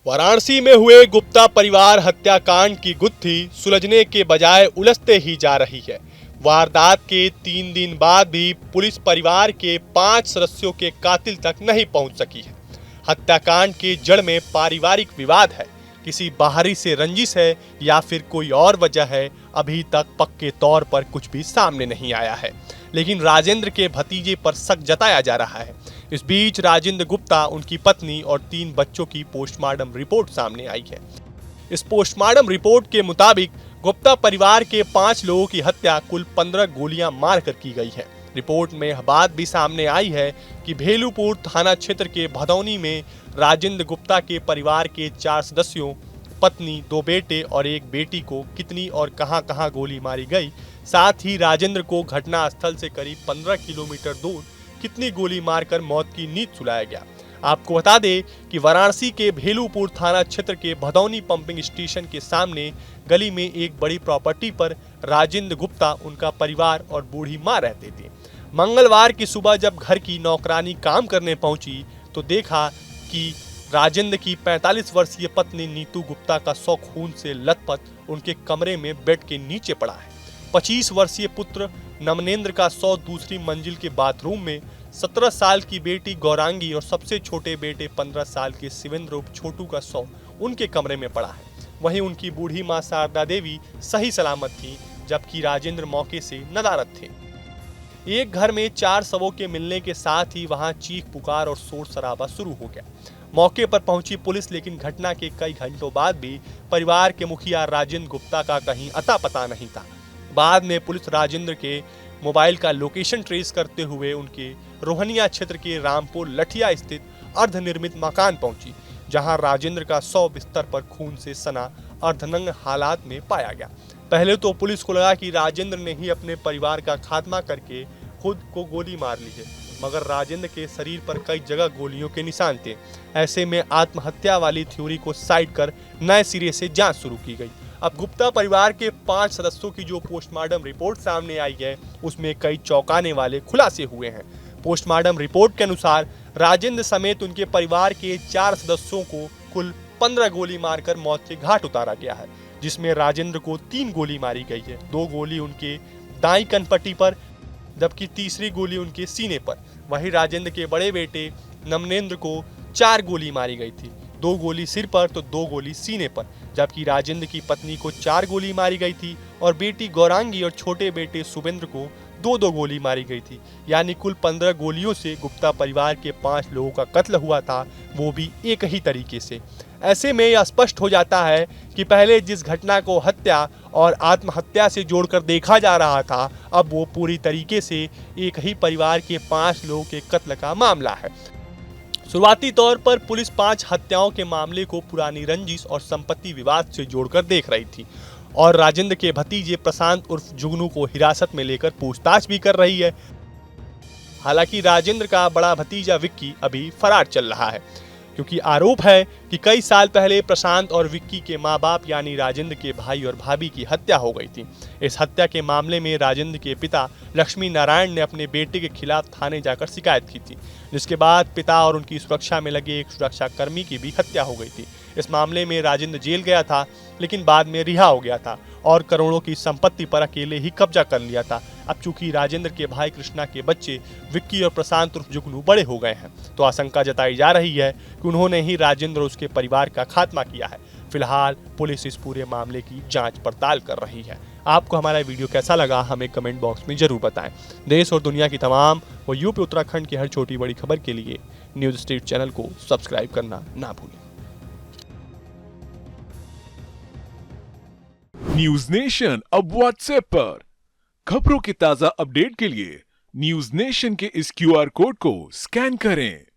वाराणसी में हुए गुप्ता परिवार हत्याकांड की गुत्थी सुलझने के बजाय उलझते ही जा रही है। वारदात के 3 दिन बाद भी पुलिस परिवार के 5 सदस्यों के कातिल तक नहीं पहुंच सकी है। हत्याकांड के जड़ में पारिवारिक विवाद है, किसी बाहरी से रंजिश है या फिर कोई और वजह है, अभी तक पक्के तौर पर कुछ भी सामने नहीं आया है। लेकिन राजेंद्र के भतीजे पर शक जताया जा रहा है। इस बीच राजेंद्र गुप्ता, उनकी पत्नी और 3 बच्चों की पोस्टमार्टम रिपोर्ट सामने आई है। इस पोस्टमार्टम रिपोर्ट के मुताबिक गुप्ता परिवार के 5 लोगों की हत्या कुल 15 गोलियां मारकर की गई है। रिपोर्ट में यह बात भी सामने आई है कि भेलूपुर थाना क्षेत्र के भदौनी में राजेंद्र गुप्ता के परिवार के 4 सदस्यों, पत्नी, 2 बेटे और 1 बेटी को कितनी और कहां-कहां गोली मारी गई, साथ ही राजेंद्र को घटना स्थल से करीब 15 किलोमीटर दूर कितनी गोली मारकर मौत की नींद सुलाया गया। आपको बता दें कि वाराणसी के भेलूपुर थाना क्षेत्र के भदौनी पंपिंग स्टेशन के सामने गली में एक बड़ी प्रॉपर्टी पर राजेंद्र गुप्ता, उनका परिवार और बूढ़ी मां रहते थे। मंगलवार की सुबह जब घर की नौकरानी काम करने पहुंची तो देखा कि राजेंद्र की 45 वर्षीय पत्नी नीतू गुप्ता का 100 खून से लथपथ उनके कमरे में बेड के नीचे पड़ा है। 25 वर्षीय पुत्र नमनेंद्र का 100 दूसरी मंजिल के बाथरूम में, 17 साल की बेटी गौरांगी और सबसे छोटे बेटे 15 साल के शिवेंद्र उर्फ छोटू का 100 उनके कमरे में पड़ा है। वहीं उनकी बूढ़ी मां शारदा देवी सही सलामत थी, जबकि राजेंद्र मौके से नदारद थे। एक घर में 4 शवों के मिलने के साथ ही वहां चीख पुकार और शोर शराबा शुरू हो गया। मौके पर पहुंची पुलिस, लेकिन घटना के कई घंटों बाद भी परिवार के मुखिया राजेंद्र गुप्ता का कहीं अता पता नहीं था। बाद में पुलिस राजेंद्र के मोबाइल का लोकेशन ट्रेस करते हुए उनके रोहनिया क्षेत्र के रामपुर लठिया स्थित अर्धनिर्मित मकान पहुंची, जहां राजेंद्र का 100 बिस्तर पर खून से सना अर्धनग्न हालात में पाया गया। पहले तो पुलिस को लगा कि राजेंद्र ने ही अपने परिवार का खात्मा करके खुद को गोली मार ली है, मगर राजेंद्र के शरीर पर कई जगह गोलियों के निशान थे। ऐसे में आत्महत्या वाली थ्योरी को साइड कर नए सिरे से जांच शुरू की गई। अब गुप्ता परिवार के 5 सदस्यों की जो पोस्टमार्टम रिपोर्ट सामने आई है, उसमें कई चौंकाने वाले खुलासे हुए हैं। पोस्टमार्टम रिपोर्ट के अनुसार राजेंद्र समेत उनके परिवार के 4 सदस्यों को कुल 15 गोली मारकर मौत के घाट उतारा गया है, जिसमें राजेंद्र को 3 गोली मारी गई है। 2 गोली उनके दाईं कनपट्टी पर, जबकि तीसरी गोली उनके सीने पर। वहीं राजेंद्र के बड़े बेटे नमनेंद्र को 4 गोली मारी गई थी, 2 गोली सिर पर तो 2 गोली सीने पर, जबकि राजेंद्र की पत्नी को 4 गोली मारी गई थी और बेटी गौरांगी और छोटे बेटे शुभेंद्र को 2-2 गोली मारी गई थी। यानी कुल 15 गोलियों से गुप्ता परिवार के 5 लोगों का कत्ल हुआ था, वो भी एक ही तरीके से। ऐसे में यह स्पष्ट हो जाता है कि पहले जिस घटना को हत्या और आत्महत्या से जोड़कर देखा जा रहा था, अब वो पूरी तरीके से एक ही परिवार के 5 लोगों के कत्ल का मामला है। शुरुआती तौर पर पुलिस 5 हत्याओं के मामले को पुरानी रंजिश और संपत्ति विवाद से जोड़कर देख रही थी और राजेंद्र के भतीजे प्रशांत उर्फ जुगनू को हिरासत में लेकर पूछताछ भी कर रही है। हालांकि राजेंद्र का बड़ा भतीजा विक्की अभी फरार चल रहा है, क्योंकि आरोप है कि कई साल पहले प्रशांत और विक्की के मां बाप यानी राजेंद्र के भाई और भाभी की हत्या हो गई थी। इस हत्या के मामले में राजेंद्र के पिता लक्ष्मी नारायण ने अपने बेटे के खिलाफ थाने जाकर शिकायत की थी, जिसके बाद पिता और उनकी सुरक्षा में लगे एक सुरक्षाकर्मी की भी हत्या हो गई थी। इस मामले में राजेंद्र जेल गया था, लेकिन बाद में रिहा हो गया था और करोड़ों की संपत्ति पर अकेले ही कब्जा कर लिया था। अब चूंकि राजेंद्र के भाई कृष्णा के बच्चे विक्की और प्रशांत उर्फ जुगनू बड़े हो गए हैं, तो आशंका जताई जा रही है कि उन्होंने ही राजेंद्र और उसके परिवार का खात्मा किया है। फिलहाल पुलिस इस पूरे मामले की जांच पड़ताल कर रही है। आपको हमारा वीडियो कैसा लगा, हमें कमेंट बॉक्स में जरूर बताएं। देश और दुनिया की तमाम और यूपी उत्तराखंड की हर छोटी बड़ी खबर के लिए न्यूज स्ट्रीट चैनल को सब्सक्राइब करना ना भूलें। न्यूज नेशन अब व्हाट्सएप पर खबरों के ताजा अपडेट के लिए न्यूज नेशन के इस QR कोड को स्कैन करें।